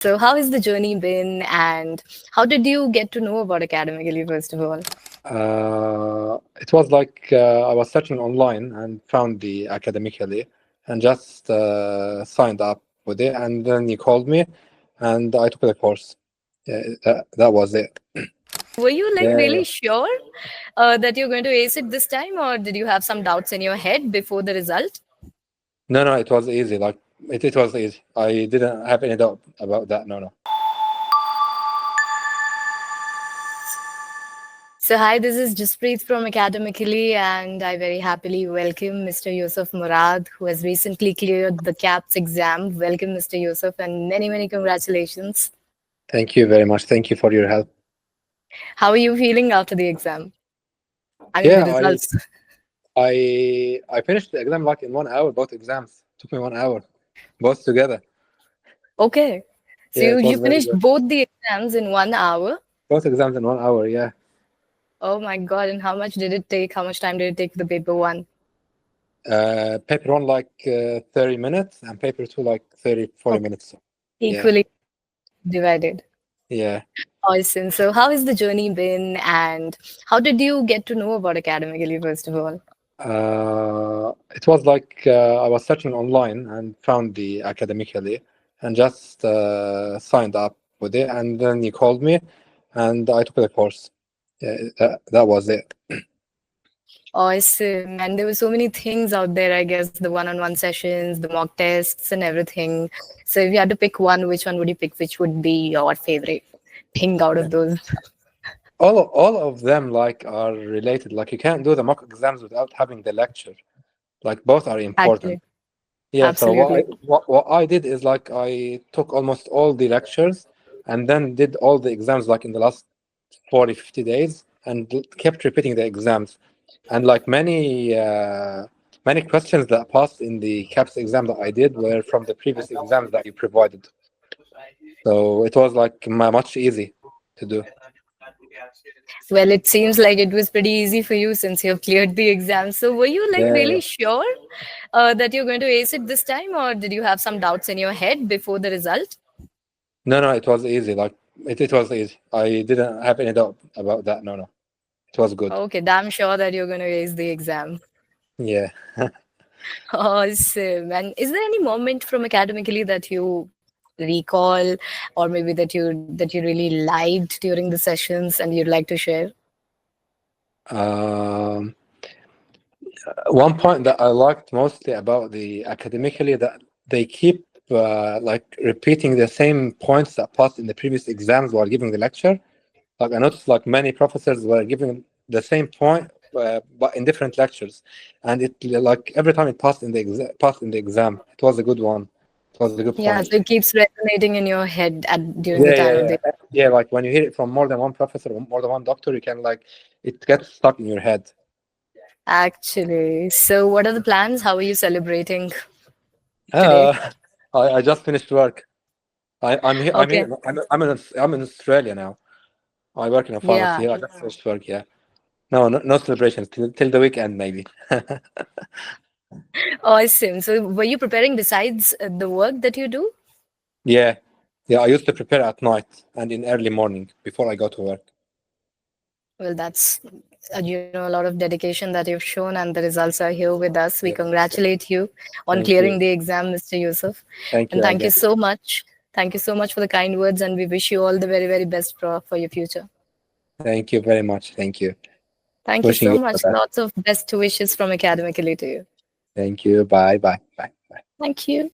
So, how has the journey been, and how did you get to know about Academically, first of all? It was like I was searching online and found the Academically and just signed up with it. And then you called me and I took the course. Yeah, that was it. Were you like Yeah. really sure that you're going to ace it this time, or did you have some doubts in your head before the result? No, no, it was easy. Like it was easy. I didn't have any doubt about that. No, no. So, hi, this is Jaspreet from Academically, and I very happily welcome Mr. Youseff Mourad, who has recently cleared the KAPS exam. Welcome, Mr. Youseff, and many, many congratulations. Thank you very much. Thank you for your help. How are you feeling after the exam? I mean, the Yeah, results. I finished the exam like in 1 hour. Both exams took me 1 hour, both together. Okay. So, Yeah, you, it was you very finished good. both the exams in 1 hour. Both exams in 1 hour. Yeah. Oh my God. And how much did it take? How much time did it take for the paper one? Paper one like 30 minutes and paper two like 30, 40 Okay. minutes. Yeah, Equally divided. yeah. Awesome. So, how has the journey been, and how did you get to know about Academically, first of all? It was like I was searching online and found the Academically and just signed up with it. And then you called me and I took the course. Yeah, that was it. Awesome. And there were so many things out there, I guess, the one-on-one sessions, the mock tests, and everything. So, if you had to pick one, which one would you pick? Which would be your favorite thing out of those? All of them like are related. Like you can't do the mock exams without having the lecture. Like both are important. Actually, Yeah, so absolutely. what I did is like I took almost all the lectures and then did all the exams like in the last 40, 50 days and kept repeating the exams. And like many questions that passed in the CAPS exam that I did were from the previous exams that you provided. So it was like much easy to do. Well, it seems like it was pretty easy for you since you have cleared the exam. So, were you like Yeah, really sure that you're going to ace it this time, or did you have some doubts in your head before the result? no, no, it was easy. Like it was easy. I didn't have any doubt about that. No, no, it was good. Okay, damn sure that you're going to ace the exam. Yeah. Awesome. And is there any moment from Academically that you recall, or maybe that you really liked during the sessions and you'd like to share? Um, One point that I liked mostly about the Academically that they keep like repeating the same points that passed in the previous exams while giving the lecture. Like I noticed, like many professors were giving the same point, but in different lectures, and it like every time it passed in the exam, it was a good one. It was a good Yeah, point. so it keeps resonating in your head during the Yeah, time yeah, of the. yeah, yeah. Like when you hear it from more than one professor or more than one doctor, you can like it gets stuck in your head. Actually, so what are the plans? How are you celebrating today? Uh, I just finished work. I'm here. I'm Okay. here. I'm in Australia now. I work in a Yeah. pharmacy. I just finished work. Yeah. No, no celebrations till the weekend maybe. Awesome. So were you preparing besides the work that you do? Yeah, yeah. I used to prepare at night and in early morning before I go to work. Well, that's a lot of dedication that you've shown, and the results are here with us. We Yeah. congratulate you on Thank you. clearing the exam, Mr. Youssef, Thank and you thank you again. so much. Thank you so much for the kind words, and we wish you all the very, very best for your future. Thank you very much. Thank you. Thank you Wishing so you the much. best. Lots of best wishes from Academically to you. Thank you. Bye. Bye. Bye. Bye. Thank you.